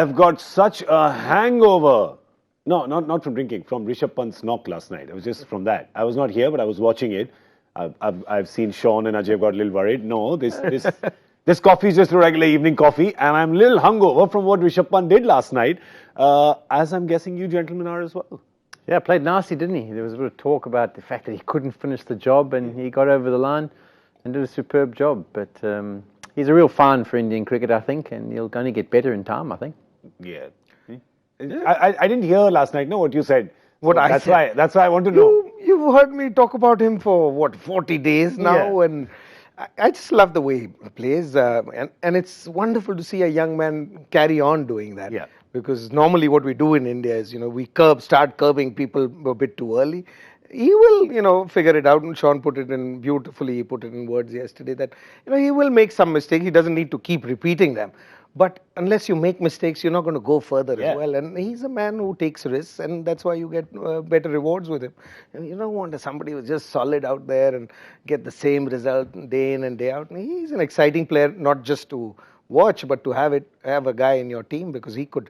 I've got such a hangover. No, not from drinking, from Rishabh Pant's knock last night. It was just from that. I was not here, but I was watching it. I've seen Shaun and Ajay got a little worried. No, this coffee is just a regular evening coffee, and I'm a little hungover from what Rishabh Pant did last night, as I'm guessing you gentlemen are as well. Yeah, played nasty, didn't he? There was a bit of talk about the fact that he couldn't finish the job, and he got over the line and did a superb job. But he's a real find for Indian cricket, I think, and he'll only get better in time, I think. Yeah. I didn't hear last night, no, what you said. What I said. That's why I want to know. You've heard me talk about him for, 40 days now, and I just love the way he plays, and it's wonderful to see a young man carry on doing that. Yeah. Because normally what we do in India is, we start curbing people a bit too early. He will, figure it out, and Shaun put it in beautifully. He put it in words yesterday that, he will make some mistake. He doesn't need to keep repeating them. But unless you make mistakes, you're not going to go further as well. And he's a man who takes risks, and that's why you get better rewards with him. And you don't want somebody who's just solid out there and get the same result day in and day out. And he's an exciting player, not just to watch, but to have a guy in your team, because he could,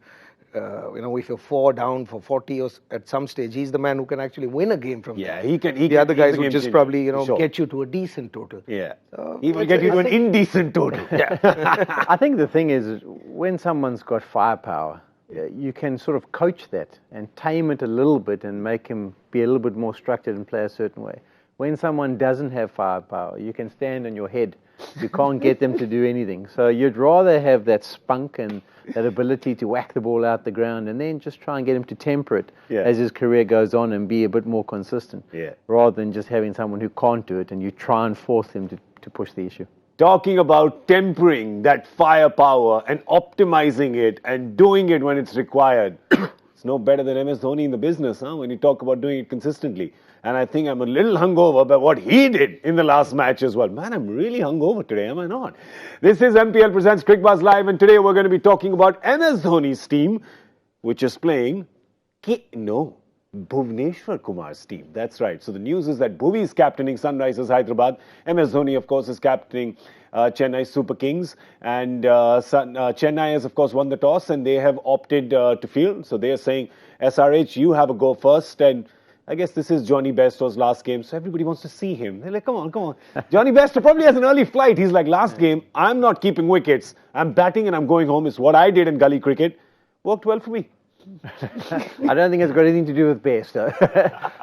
if you're 4 down for 40 or at some stage, he's the man who can actually win a game from Yeah, there. he can. The other guys would just probably, sure. get you to a decent total. Yeah. So He will get you to an indecent total. Yeah. I think the thing is, when someone's got firepower, you can sort of coach that and tame it a little bit and make him be a little bit more structured and play a certain way. When someone doesn't have firepower, you can stand on your head. You can't get them to do anything. So you'd rather have that spunk and that ability to whack the ball out the ground, and then just try and get him to temper it as his career goes on and be a bit more consistent. Rather than just having someone who can't do it and you try and force him to push the issue. Talking about tempering that firepower and optimizing it and doing it when it's required. It's no better than MS Dhoni in the business, when you talk about doing it consistently. And I think I'm a little hungover by what he did in the last match as well. Man, I'm really hungover today, am I not? This is MPL Presents Cricbuzz Live, and today we're going to be talking about MS Dhoni's team, which is playing Bhuvneshwar Kumar's team. That's right. So the news is that Bhuvi is captaining Sunrisers Hyderabad. MS Dhoni, of course, is captaining Chennai Super Kings. And Chennai has, of course, won the toss, and they have opted to field. So they are saying, SRH, you have a go first. And I guess this is Johnny Bairstow's last game, so everybody wants to see him. They're like, come on. Johnny Bairstow probably has an early flight. He's like, last game, I'm not keeping wickets. I'm batting and I'm going home. It's what I did in gully cricket. Worked well for me. I don't think it's got anything to do with Bairstow.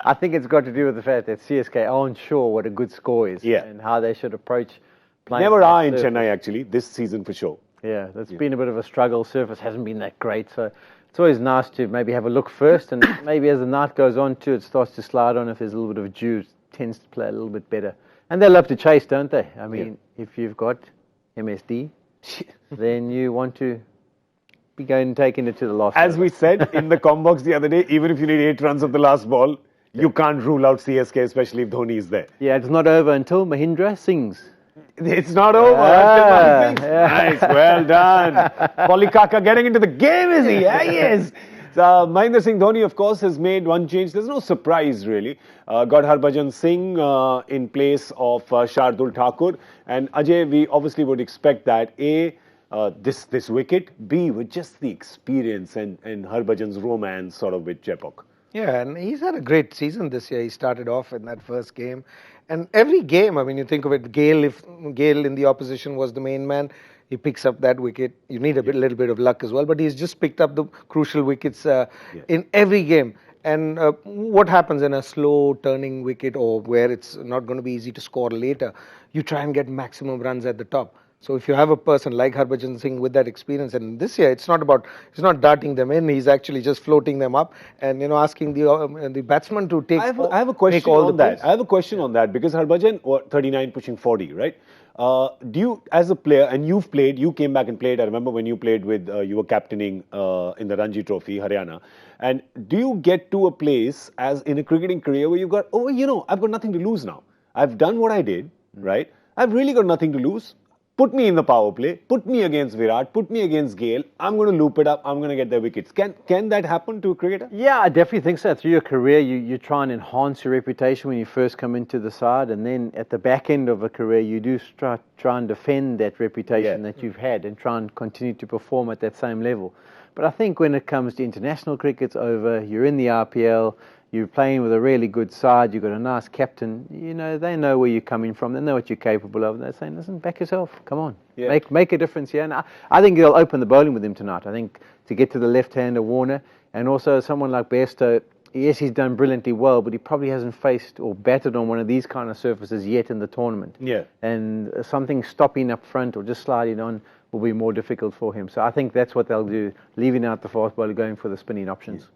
I think it's got to do with the fact that CSK aren't sure what a good score is and how they should approach playing. Never are in Chennai, actually, this season for sure. Yeah, that's been a bit of a struggle. Surface hasn't been that great, so it's always nice to maybe have a look first, and maybe as the night goes on too, it starts to slide on. If there's a little bit of dew, it tends to play a little bit better. And they love to chase, don't they? I mean, if you've got MSD, then you want to be going and taking it to the last. As we said in the combox the other day, even if you need 8 runs of the last ball, you can't rule out CSK, especially if Dhoni is there. Yeah, it's not over until Mahindra sings. It's not over until Dhoni sings. Nice, well done. Pollock getting into the game, is he? Yeah, he is. Mahendra Singh Dhoni, of course, has made one change. There's no surprise, really. Got Harbhajan Singh in place of Shardul Thakur. And Ajay, we obviously would expect that. A, this wicket. B, with just the experience and Harbhajan's romance sort of with Chepauk. Yeah, and he's had a great season this year. He started off in that first game. And every game, I mean, you think of it, if Gale in the opposition was the main man, he picks up that wicket. You need a little bit of luck as well, but he's just picked up the crucial wickets in every game. And what happens in a slow turning wicket, or where it's not going to be easy to score later, you try and get maximum runs at the top. So if you have a person like Harbhajan Singh with that experience, and this year he's not darting them in, he's actually just floating them up and asking the batsman to take. I have a question on that. I have a question on that, because Harbhajan 39 pushing 40, right? Do you, as a player, and you came back and played. I remember when you played with, you were captaining in the Ranji Trophy, Haryana. And do you get to a place as in a cricketing career where you've got, I've got nothing to lose now. I've done what I did, right? I've really got nothing to lose. Put me in the power play, put me against Virat, put me against Gale. I'm going to loop it up. I'm going to get their wickets. Can that happen to a cricketer? Yeah, I definitely think so. Through your career, you try and enhance your reputation when you first come into the side, and then at the back end of a career, you do try and defend that reputation that you've had and try and continue to perform at that same level. But I think when it comes to international cricket, it's over. You're in the RPL. You're playing with a really good side. You've got a nice captain. You know, they know where you're coming from. They know what you're capable of. They're saying, listen, back yourself. Come on. Yeah. Make a difference here. And I think they'll open the bowling with him tonight. I think to get to the left-hander Warner and also someone like Bairstow, yes, he's done brilliantly well, but he probably hasn't faced or batted on one of these kind of surfaces yet in the tournament. Yeah. And something stopping up front or just sliding on will be more difficult for him. So I think that's what they'll do, leaving out the fast bowler, going for the spinning options.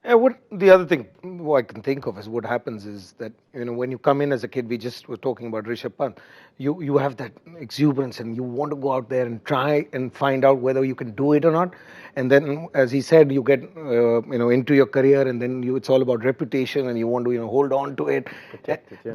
What the other thing I can think of is what happens is that, you know, when you come in as a kid, we just were talking about Rishabh Pant, you have that exuberance and you want to go out there and try and find out whether you can do it or not. And then, as he said, you get into your career, and then it's all about reputation, and you want to hold on to it,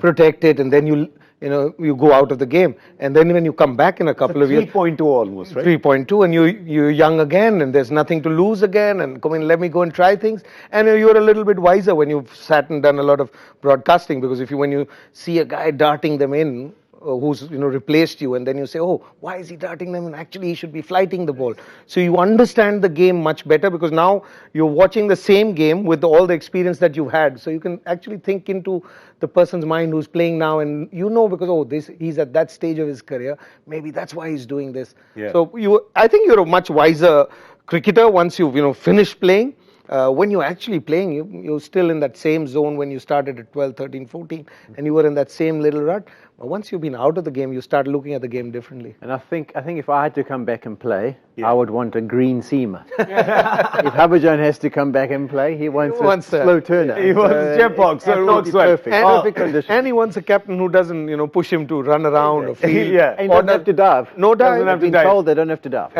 protect it, and then you go out of the game, and then when you come back in a couple of years, 3.2 almost, right? 3.2, and you're young again, and there's nothing to lose again, and come in, let me go and try things, and you're a little bit wiser when you've sat and done a lot of broadcasting, because when you see a guy darting them in, who's replaced you, and then you say, oh, why is he darting them? And actually he should be flighting the ball. So you understand the game much better, because now you're watching the same game with all the experience that you've had. So you can actually think into the person's mind who's playing now, and because he's at that stage of his career, maybe that's why he's doing this. Yeah. So I think you're a much wiser cricketer once you've finished playing. When you're actually playing, you're still in that same zone when you started at 12, 13, 14, and you were in that same little rut. But once you've been out of the game, you start looking at the game differently. And I think if I had to come back and play, I would want a green seamer. If Harbhajan has to come back and play, he wants a slow turner. He wants jet box, so it works well. Perfect condition. And he wants a captain who doesn't, push him to run around or field. And doesn't have to dive. No dive. I've been told they don't have to dive.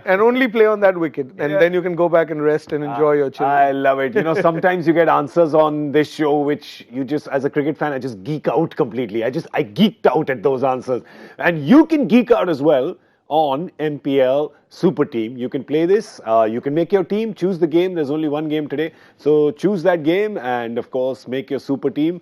And only play on that wicket. And then you can go back and rest and enjoy your children. I love it. Sometimes you get answers on this show which you just, as a cricket fan, I just geek out completely. I geeked out at those answers. And you can geek out as well on MPL Super Team. You can play this. You can make your team, choose the game. There's only one game today. So choose that game and, of course, make your Super Team.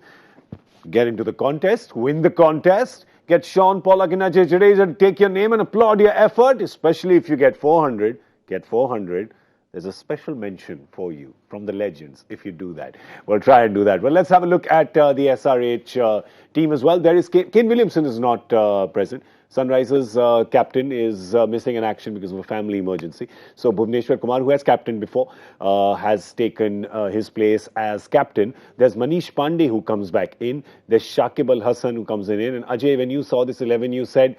Get into the contest, win the contest. Get Shaun, Pollock and Ajay Jadeja to take your name and applaud your effort, especially if you get 400. Get 400. There's a special mention for you from the legends if you do that. We'll try and do that. Well, let's have a look at the SRH team as well. There is Kane Williamson is not present. Sunrisers captain is missing in action because of a family emergency. So Bhuvneshwar Kumar, who has captained before, has taken his place as captain. There's Manish Pandey who comes back in. There's Shakib Al Hasan who comes in. And Ajay, when you saw this 11, you said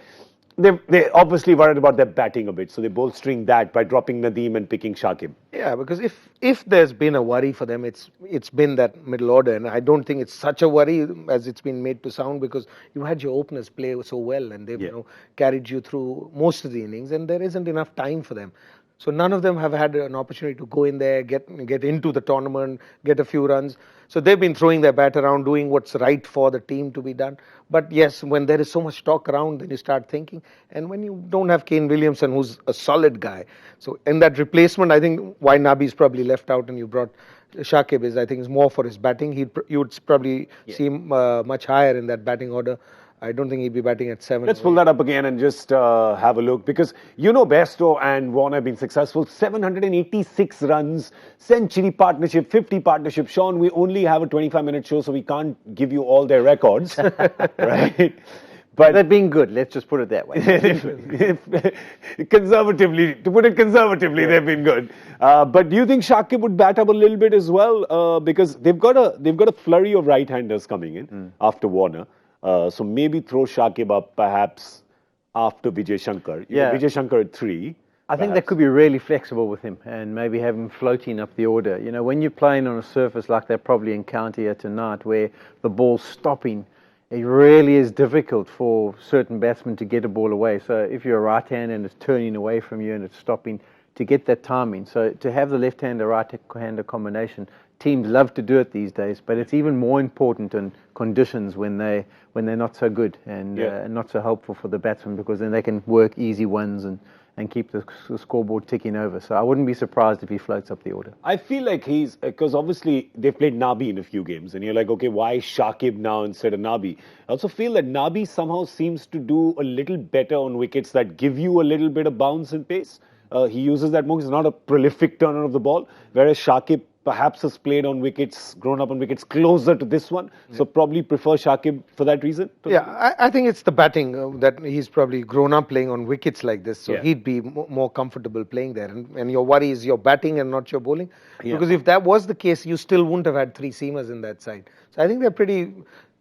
they obviously worried about their batting a bit. So they're bolstering that by dropping Nadeem and picking Shakib. Yeah, because if there's been a worry for them, it's been that middle order, and I don't think it's such a worry as it's been made to sound, because you had your openers play so well, and they've carried you through most of the innings, and there isn't enough time for them. So none of them have had an opportunity to go in there, get into the tournament, get a few runs. So they've been throwing their bat around, doing what's right for the team to be done. But yes, when there is so much talk around, then you start thinking. And when you don't have Kane Williamson, who's a solid guy. So in that replacement, I think why Nabi's probably left out and you brought Shakib is, I think, is more for his batting. You would probably see him much higher in that batting order. I don't think he'd be batting at 7. Let's pull that up again and just have a look, because Bairstow and Warner have been successful. 786 runs, century partnership, 50 partnership. Shaun, we only have a 25-minute show, so we can't give you all their records, right? But they've been good. Let's just put it that way. Conservatively, to put it conservatively, they've been good. But do you think Shakib would bat up a little bit as well? Because they've got a flurry of right-handers coming in after Warner. So maybe throw Shakib up perhaps after Vijay Shankar. Vijay Shankar at 3. I think that could be really flexible with him and maybe have him floating up the order. When you're playing on a surface like they're probably in County here tonight, where the ball's stopping, it really is difficult for certain batsmen to get a ball away. So if you're a right-hander and it's turning away from you and it's stopping, to get that timing. So to have the left-hander, right-hander combination, teams love to do it these days, but it's even more important in conditions when they're not so good and not so helpful for the batsmen, because then they can work easy ones and keep the scoreboard ticking over. So I wouldn't be surprised if he floats up the order. I feel like because obviously they've played Nabi in a few games, and you're like, okay, why Shakib now instead of Nabi? I also feel that Nabi somehow seems to do a little better on wickets that give you a little bit of bounce and pace. He uses that more. He's not a prolific turner of the ball, whereas Shakib perhaps has played on wickets, grown up on wickets closer to this one. So probably prefer Shakib for that reason. Yeah, I think it's the batting that he's probably grown up playing on wickets like this. So he'd be more comfortable playing there. And your worry is your batting and not your bowling. Because if that was the case, you still wouldn't have had three seamers in that side. So I think they're pretty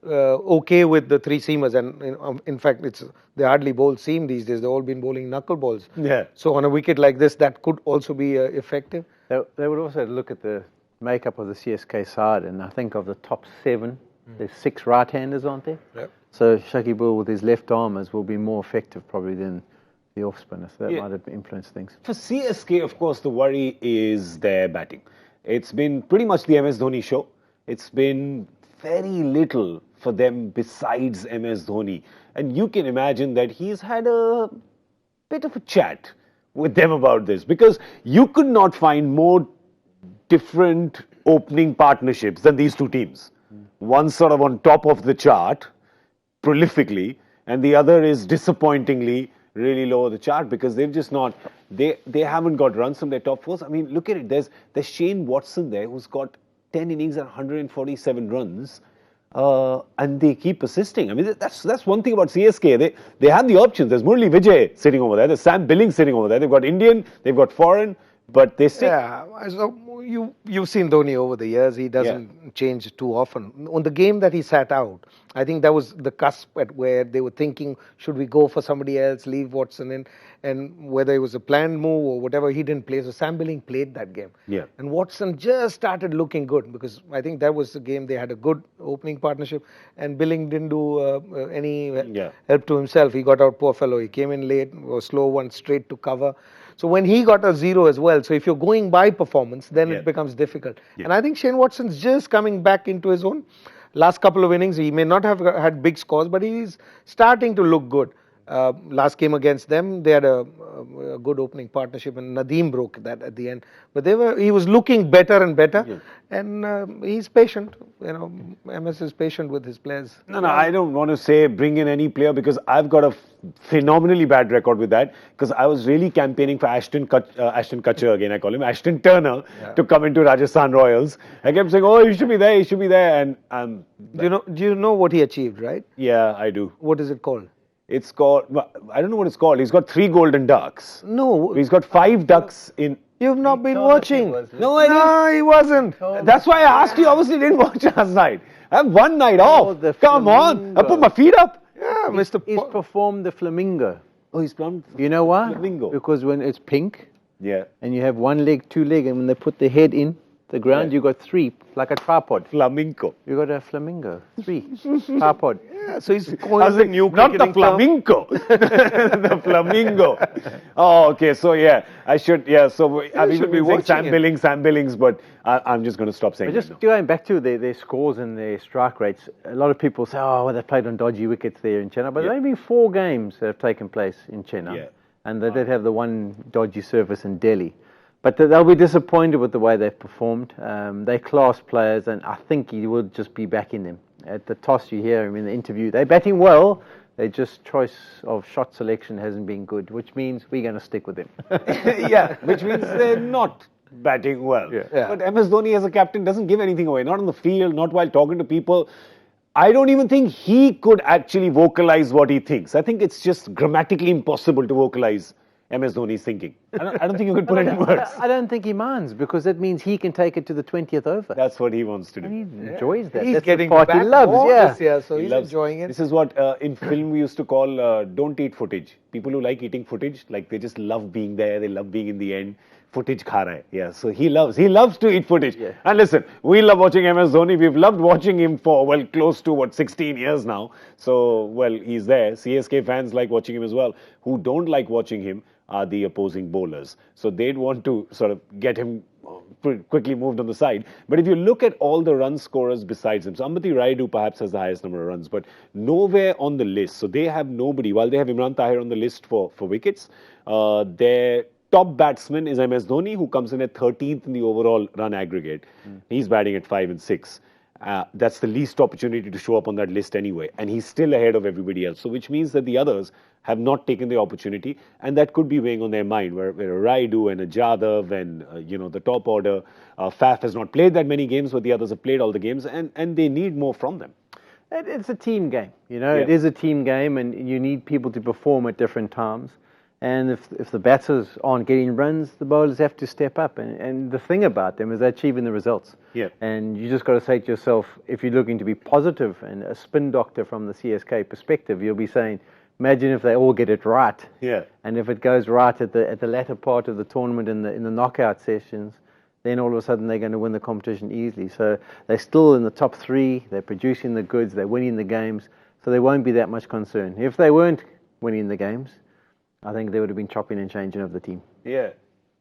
okay with the three seamers. And in fact, they hardly bowl seam these days. They've all been bowling knuckleballs. Yeah. So on a wicket like this, that could also be effective. They would also look at the makeup of the CSK side, and I think of the top 7, there's 6 right-handers, aren't there? Yep. So Shakib with his left armers will be more effective probably than the off-spinner. So that might have influenced things. For CSK, of course, the worry is their batting. It's been pretty much the MS Dhoni show. It's been very little for them besides MS Dhoni. And you can imagine that he's had a bit of a chat with them about this, because you could not find more different opening partnerships than these two teams. One sort of on top of the chart, prolifically, and the other is disappointingly really low the chart, because they've just not, they haven't got runs from their top 4s. I mean, look at it. There's Shane Watson there, who's got 10 innings and 147 runs. And they keep persisting. I mean, that's one thing about CSK. They have the options. There's Murali Vijay sitting over there. There's Sam Billings sitting over there. They've got Indian, they've got foreign, but they stick. Yeah, so you've seen Dhoni over the years. He doesn't change too often. On the game that he sat out, I think that was the cusp at where they were thinking, should we go for somebody else, leave Watson in, and whether it was a planned move or whatever, he didn't play. So Sam Billing played that game. Yeah. And Watson just started looking good, because I think that was the game they had a good opening partnership, and Billing didn't do any help to himself. He got out, poor fellow. He came in late, was slow one straight to cover. So when he got a 0 as well, so if you're going by performance, then it becomes difficult. And I think Shane Watson's just coming back into his own. Last couple of innings, he may not have had big scores, but he's starting to look good. Last game against them, they had a good opening partnership, and Nadeem broke that at the end. But he was looking better and better, and he's patient. You know, MS is patient with his players. No, I don't want to say bring in any player, because I've got a phenomenally bad record with that, because I was really campaigning for Ashton Kutcher, again I call him, Ashton Turner, to come into Rajasthan Royals. I kept saying, oh, he should be there, and do you know what he achieved, right? Yeah, I do. What is it called? It's called, I don't know what it's called. He's got 3 golden ducks. No. He's got 5 ducks in. You've not been watching. No, he wasn't. That's why I asked you. Obviously, didn't watch last night. I have one night off. Come on. I put my feet up. Yeah, Mr. He's performed the flamingo. Oh, he's performed. You know why? Flamingo. Because when it's pink, and you have 1 leg, 2 leg, and when they put the head in the ground, you got 3, like a tripod. Flamenco. You got a flamingo. 3 tripod. Yeah, so he's calling the new not the flamenco, the flamingo. Oh, okay. So I should. Yeah, so I should be watching Sam Billings, but I'm just going to stop saying. But just going back to their scores and their strike rates, a lot of people say, oh, well, they played on dodgy wickets there in Chennai, but there's only been 4 games that have taken place in Chennai, and they did have the one dodgy surface in Delhi. But they'll be disappointed with the way they've performed. They're class players, and I think he will just be back in them. At the toss, you hear him in the interview. They're batting well. Their just choice of shot selection hasn't been good, which means we're going to stick with them. Which means they're not batting well. But MS Dhoni as a captain doesn't give anything away. Not on the field, not while talking to people. I don't even think he could actually vocalize what he thinks. I think it's just grammatically impossible to vocalize MS Dhoni's thinking. I don't think you could put it in words. I don't think he minds, because that means he can take it to the 20th over. That's what he wants to do. He enjoys that. He's That's getting the part back he loves. this year, so he's enjoying it. This is what in film we used to call don't eat footage. People who like eating footage, like they just love being there, they love being in the end. Footage kha raha hai. Yeah, so he loves to eat footage. And listen, we love watching MS Dhoni. We've loved watching him for, close to 16 years now. So, he's there. CSK fans like watching him as well. Who don't like watching him are the opposing bowlers. So they'd want to sort of get him quickly moved on the side. But if you look at all the run scorers besides him, so Ambati Rayudu perhaps has the highest number of runs, but nowhere on the list. So they have nobody. While they have Imran Tahir on the list for wickets, their top batsman is MS Dhoni, who comes in at 13th in the overall run aggregate. He's batting at 5 and 6. That's the least opportunity to show up on that list anyway. And he's still ahead of everybody else. So which means that the others have not taken the opportunity. And that could be weighing on their mind, where a Raidu and a Jadhav and, the top order. Faf has not played that many games, but the others have played all the games. And they need more from them. It's a team game, It is a team game, and you need people to perform at different times. And if the batters aren't getting runs, the bowlers have to step up. And the thing about them is they're achieving the results. Yeah. And you just got to say to yourself, if you're looking to be positive and a spin doctor from the CSK perspective, you'll be saying, imagine if they all get it right. Yeah. And if it goes right at the latter part of the tournament in the knockout sessions, then all of a sudden they're going to win the competition easily. So they're still in the top 3, they're producing the goods, they're winning the games, so there won't be that much concern. If they weren't winning the games, I think they would have been chopping and changing of the team. Yeah.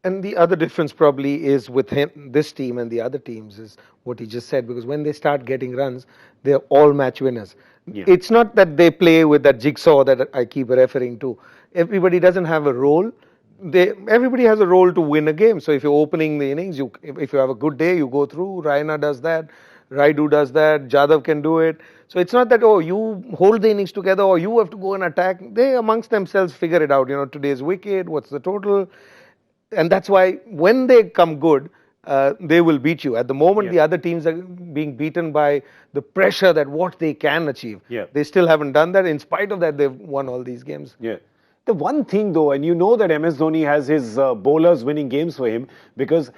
And the other difference probably is with him, this team and the other teams, is what he just said, because when they start getting runs, they're all match winners. Yeah. It's not that they play with that jigsaw that I keep referring to. Everybody doesn't have a role. Everybody has a role to win a game. So if you're opening the innings, if you have a good day, you go through. Raina does that. Raidu does that. Jadhav can do it. So it's not that, you hold the innings together or you have to go and attack. They amongst themselves figure it out. Today's wicket, what's the total? And that's why when they come good, they will beat you. At the moment, the other teams are being beaten by the pressure that what they can achieve. Yeah. They still haven't done that. In spite of that, they've won all these games. Yeah. The one thing though, and that MS Dhoni has his bowlers winning games for him, because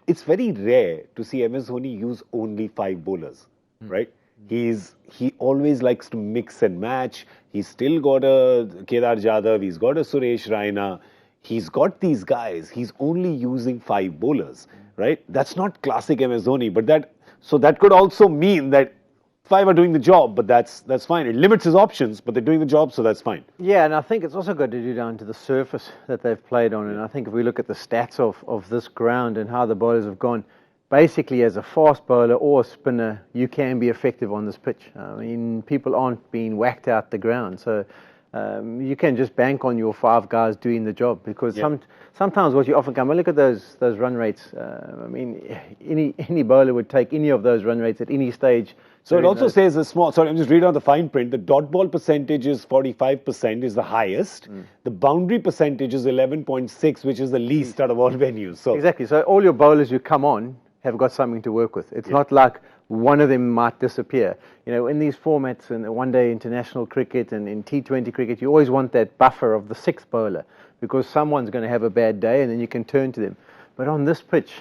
it's very rare to see MS Dhoni use only 5 bowlers, right? He always likes to mix and match. He's still got a Kedar Jadhav, he's got a Suresh Raina, he's got these guys. He's only using 5 bowlers, right? That's not classic MS Dhoni, but that could also mean that 5 are doing the job, but that's fine. It limits his options, but they're doing the job, so that's fine. Yeah, and I think it's also got to do down to the surface that they've played on. And I think if we look at the stats of this ground and how the bowlers have gone, basically as a fast bowler or a spinner, you can be effective on this pitch. I mean, people aren't being whacked out the ground. So you can just bank on your 5 guys doing the job, because sometimes what you often come, well, look at those run rates. I mean, any bowler would take any of those run rates at any stage. So it also says I'm just reading out the fine print. The dot ball percentage is 45%, is the highest. The boundary percentage is 11.6, which is the least out of all venues. So exactly. So all your bowlers who come on have got something to work with. It's not like one of them might disappear. In these formats, in one-day international cricket and in T20 cricket, you always want that buffer of the 6th bowler, because someone's going to have a bad day and then you can turn to them. But on this pitch,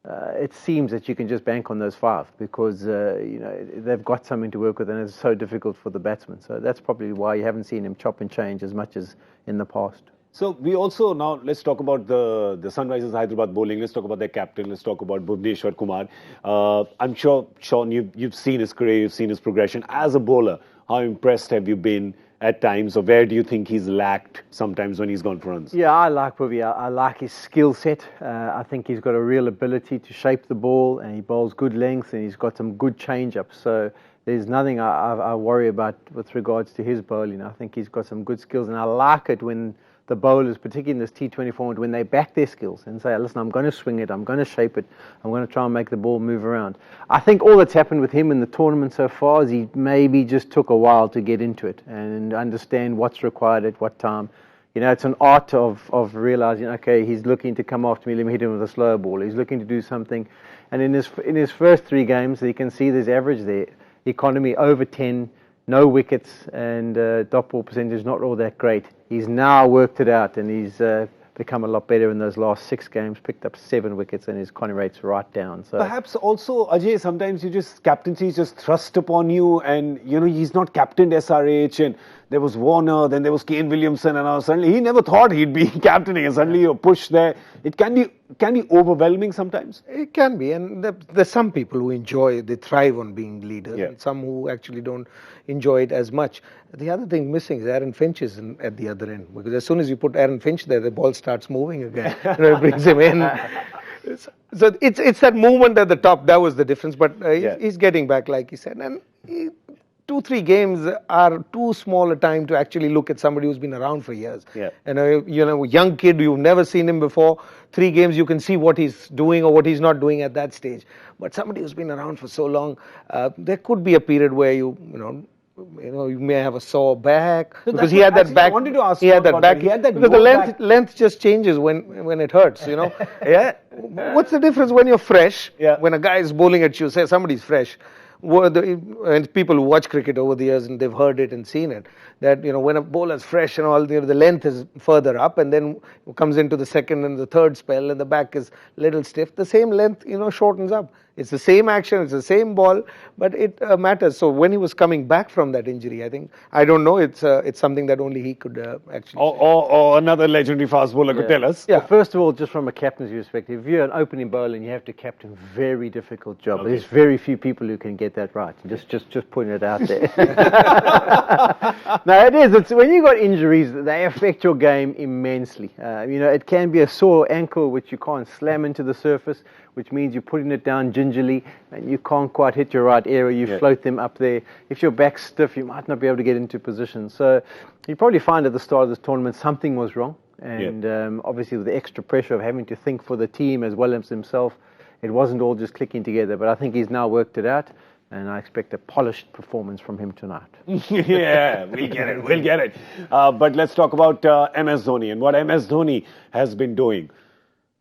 it seems that you can just bank on those 5, because they've got something to work with, and it's so difficult for the batsmen. So that's probably why you haven't seen him chop and change as much as in the past. So we also now, let's talk about the Sunrisers Hyderabad bowling. Let's talk about their captain. Let's talk about Bhuvneshwar Kumar. I'm sure, Shaun, you've seen his career, you've seen his progression as a bowler. How impressed have you been at times, or where do you think he's lacked sometimes when he's gone for runs? Yeah, I like Bhuvi. I like his skill set. I think he's got a real ability to shape the ball, and he bowls good length, and he's got some good change-ups. So there's nothing I worry about with regards to his bowling. I think he's got some good skills, and I like it when the bowlers, particularly in this T20 format, when they back their skills and say, listen, I'm going to swing it, I'm going to shape it, I'm going to try and make the ball move around. I think all that's happened with him in the tournament so far is he maybe just took a while to get into it and understand what's required at what time. It's an art of realizing, okay, he's looking to come after me, let me hit him with a slower ball. He's looking to do something. And in his first 3 games, you can see there's average there. Economy over 10, no wickets, and dot ball percentage not all that great. He's now worked it out, and he's become a lot better in those last 6 games, picked up 7 wickets, and his Connie rate's right down. So perhaps also, Ajay, sometimes captaincy is just thrust upon you, and he's not captained SRH, and there was Warner, then there was Kane Williamson, and now suddenly he never thought he'd be captaining, and suddenly you're pushed there. It can be overwhelming sometimes. It can be, and there's some people who they thrive on being leaders, and some who actually don't enjoy it as much. The other thing missing is Aaron Finch is at the other end, because as soon as you put Aaron Finch there, the ball starts moving again. It brings him in. So it's that movement at the top, that was the difference, but he's getting back, like he said, and 2-3 games are too small a time to actually look at somebody who's been around for years. Yeah. And a young kid, you've never seen him before. 3 games, you can see what he's doing or what he's not doing at that stage. But somebody who's been around for so long, there could be a period where you may have a sore back, because he had that back. I wanted to ask he had that back. He had that because the lower back. length just changes when it hurts. Yeah. What's the difference when you're fresh? Yeah. When a guy is bowling at you, say somebody's fresh. And people who watch cricket over the years, and they've heard it and seen it, that when a bowler's fresh and all, the length is further up, and then comes into the second and the third spell, and the back is a little stiff. The same length, shortens up. It's the same action, it's the same ball, but it matters. So when he was coming back from that injury, I don't know, it's something that only he could actually. Or another legendary fast bowler could tell us. Yeah. Well, first of all, just from a captain's perspective, if you're an opening bowler and you have to captain, very difficult job. Okay. There's very few people who can get that right. Just putting it out there. No, it is. It's when you got injuries, they affect your game immensely. It can be a sore ankle which you can't slam into the surface, which means you're putting it down gingerly and you can't quite hit your right area. You float them up there. If your back's stiff, you might not be able to get into position. So you probably find at the start of this tournament something was wrong. And obviously with the extra pressure of having to think for the team as well as himself, it wasn't all just clicking together. But I think he's now worked it out, and I expect a polished performance from him tonight. Yeah, we'll get it. But let's talk about MS Dhoni and what MS Dhoni has been doing.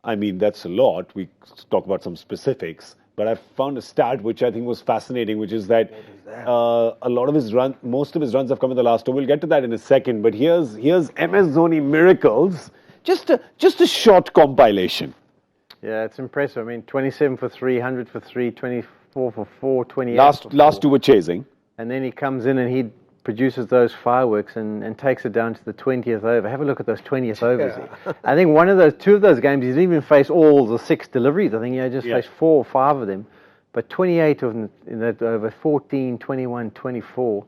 I mean, that's a lot. We talk about some specifics, but I found a stat which I think was fascinating, which is that a lot of most of his runs have come in the last over. We'll get to that in a second. But here's MS Dhoni miracles. Just a short compilation. Yeah, it's impressive. I mean, 27 for 3, 100 for 3, 24 for 4, 28 for 4. Last two were chasing. And then he comes in and he produces those fireworks and takes it down to the 20th over. Have a look at those 20th overs. Yeah. I think two of those games, he didn't even face all the 6 deliveries. I think he just faced 4 or 5 of them. But 28 of them in that over, 14, 21, 24.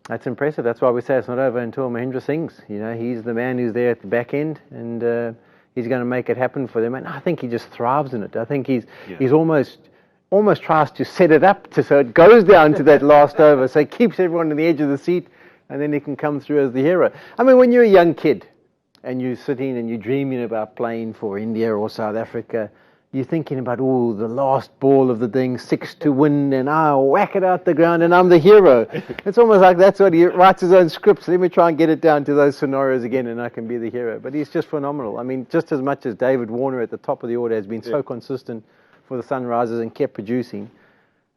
That's impressive. That's why we say it's not over until Mahendra Singh's. He's the man who's there at the back end, and he's going to make it happen for them. And I think he just thrives in it. I think he's almost tries to set it up so it goes down to that last over. So he keeps everyone on the edge of the seat, and then he can come through as the hero. I mean, when you're a young kid and you're sitting and you're dreaming about playing for India or South Africa, you're thinking about, the last ball of the thing, 6 to win, and I'll whack it out the ground and I'm the hero. It's almost like that's what he writes his own scripts. Let me try and get it down to those scenarios again and I can be the hero. But he's just phenomenal. I mean, just as much as David Warner at the top of the order has been so consistent for the Sunrisers and kept producing,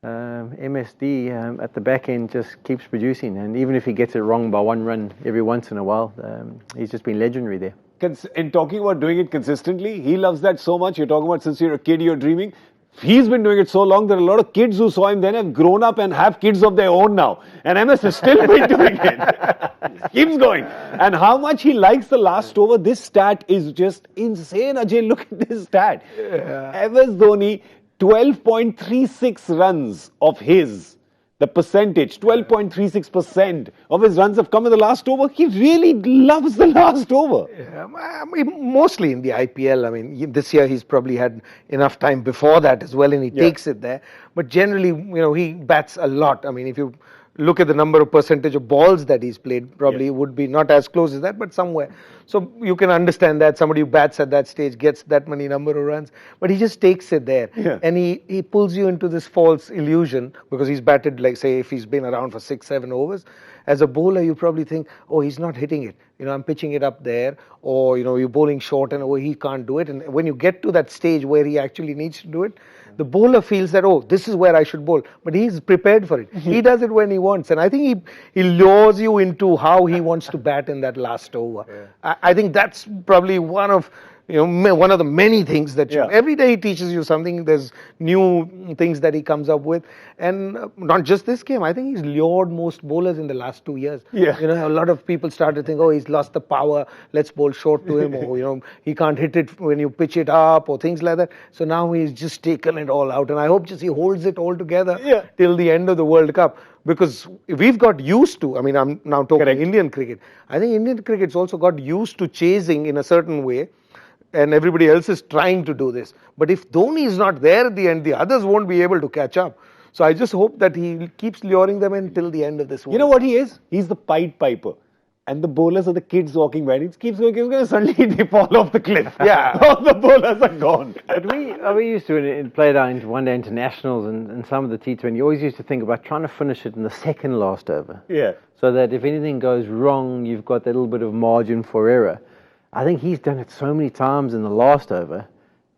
MSD at the back end just keeps producing. And even if he gets it wrong by 1 run every once in a while, he's just been legendary there. In talking about doing it consistently, he loves that so much. You're talking about since you're a kid, you're dreaming. He's been doing it so long that a lot of kids who saw him then have grown up and have kids of their own now. And MS has still been doing it. Keeps going. And how much he likes the last over, this stat is just insane. Ajay, look at this stat. MS Dhoni, 12.36 runs of his. The percentage, 12.36% of his runs have come in the last over. He really loves the last over. Yeah, I mean, mostly in the IPL. I mean, this year he's probably had enough time before that as well, and he takes it there. But generally, he bats a lot. I mean, if you look at the number of percentage of balls that he's played, probably would be not as close as that, but somewhere. So you can understand that somebody who bats at that stage gets that many number of runs, but he just takes it there. Yeah. And he pulls you into this false illusion because he's batted, like, say, if he's been around for 6, 7 overs. As a bowler, you probably think, he's not hitting it. I'm pitching it up there, or, you're bowling short and, he can't do it. And when you get to that stage where he actually needs to do it, the bowler feels that, this is where I should bowl. But he's prepared for it. He does it when he wants. And I think he lures you into how he wants to bat in that last over. Yeah. I think that's probably one of the many things that every day he teaches you something. There's new things that he comes up with. And not just this game. I think he's lured most bowlers in the last 2 years. Yeah. A lot of people started to think, he's lost the power. Let's bowl short to him. Or, he can't hit it when you pitch it up or things like that. So now he's just taken it all out. And I hope he holds it all together till the end of the World Cup. Because we've got used to, I'm now talking Indian cricket. I think Indian cricket's also got used to chasing in a certain way. And everybody else is trying to do this. But if Dhoni is not there at the end, the others won't be able to catch up. So I just hope that he keeps luring them in till the end of this. You know what he is? He's the Pied Piper. And the bowlers are the kids walking by. He keeps going, suddenly they fall off the cliff. Yeah. All the bowlers are gone. But we used to play down one-day internationals and some of the T20. You always used to think about trying to finish it in the second last over. Yeah. So that if anything goes wrong, you've got that little bit of margin for error. I think he's done it so many times in the last over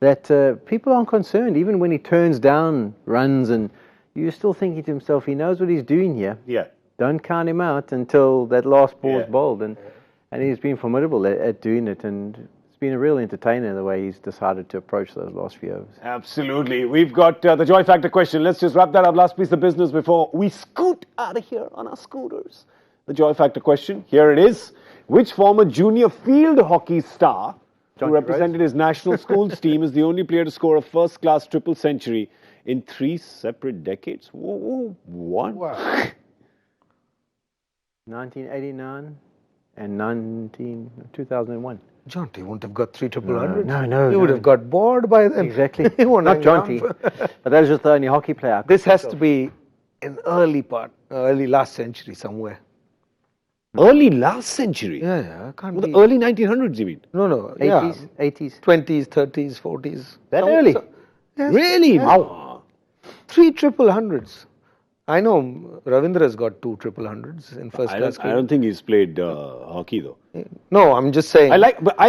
that people aren't concerned. Even when he turns down runs, and you're still thinking to himself, he knows what he's doing here. Yeah. Don't count him out until that last ball is bowled. And he's been formidable at doing it. And it's been a real entertainer the way he's decided to approach those last few overs. Absolutely. We've got the Joy Factor question. Let's just wrap that up. Last piece of business before we scoot out of here on our scooters. The Joy Factor question. Here it is. Which former junior field hockey star who represented his national schools team is the only player to score a first-class triple century in 3 separate decades? Whoa, what? Wow. 1989 and 2001. Jonty wouldn't have got 3 triple hundreds. No. He would have got bored by then. Exactly. He won't Not hang Jonty. around. But that was just the only hockey player. This has to be in early last century somewhere. Early last century? Yeah, can't Well, be. the early 1900s, you mean? No, 80s, 80s. 20s, 30s, 40s. That early? Yes. Really? Yes. Wow. 3 triple hundreds. I know Ravindra's got 2 triple hundreds in first class. I don't think he's played hockey though. No, I'm just saying. I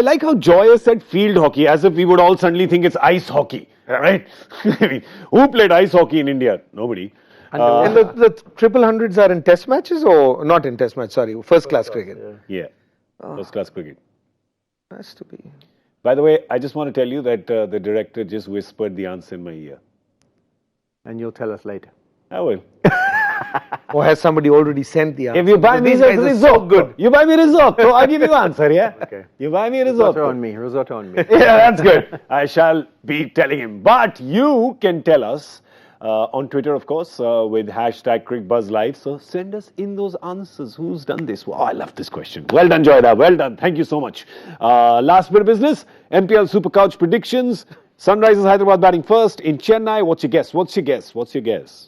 like how Joy said field hockey as if we would all suddenly think it's ice hockey, right? I mean, who played ice hockey in India? Nobody. And the triple hundreds are in test matches or not in test match? Sorry, first class cricket. Yeah, first class cricket. Has to be. By the way, I just want to tell you that the director just whispered the answer in my ear. And you'll tell us later. I will. Or has somebody already sent the answer? If you buy me These guys are risotto, good. you buy me risotto, I'll give you answer, yeah? Okay. You buy me Risotto risotto. risotto on me. Yeah, that's good. I shall be telling him. But you can tell us on Twitter, of course, with hashtag Cricbuzz Live. So send us in those answers. Who's done this? Wow, I love this question. Well done, Jadeja. Well done. Thank you so much. Last bit of business. MPL Super Couch predictions. Sunrisers Hyderabad batting first in Chennai. What's your guess? What's your guess? What's your guess?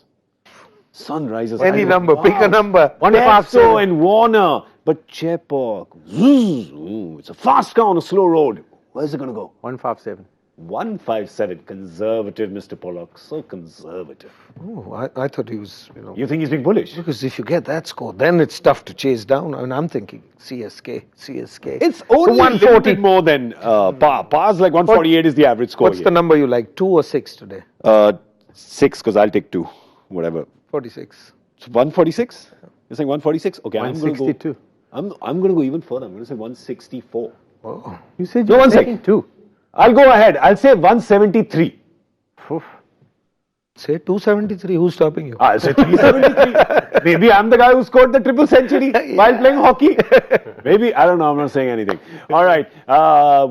Sunrisers. Any number, pick a number. 157 and Warner. But Chepauk. It's a fast car on a slow road. Where's it going to go? 157. 157. Conservative, Mr. Pollock. So conservative. Oh, I thought he was, You think he's being bullish? Because if you get that score, then it's tough to chase down. And I'm thinking CSK. It's only 140 more than par. Par's like 148 is the average score. What's the number you like, 2 or 6 today? 6, because I'll take 2. Whatever. 46. So 146? You're saying 146? Okay, 162. I'm going to go even further. I'm going to say 164. Oh. You said No, you were one taking sec. 2. I'll go ahead. I'll say 173. Oof. Say 273. Who's stopping you? I'll say 373. Maybe I'm the guy who scored the triple century while playing hockey. Maybe. I don't know. I'm not saying anything. All right.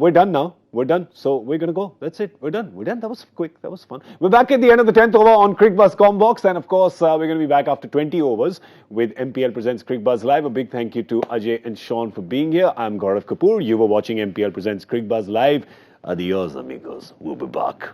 We're done now. We're done. So we're going to go. That's it. We're done. That was quick. That was fun. We're back at the end of the 10th over on Cricbuzz Combox. And of course, we're going to be back after 20 overs with MPL Presents Cricbuzz Live. A big thank you to Ajay and Shaun for being here. I'm Gaurav Kapur. You were watching MPL Presents Cricbuzz Live. Adios, amigos. We'll be back.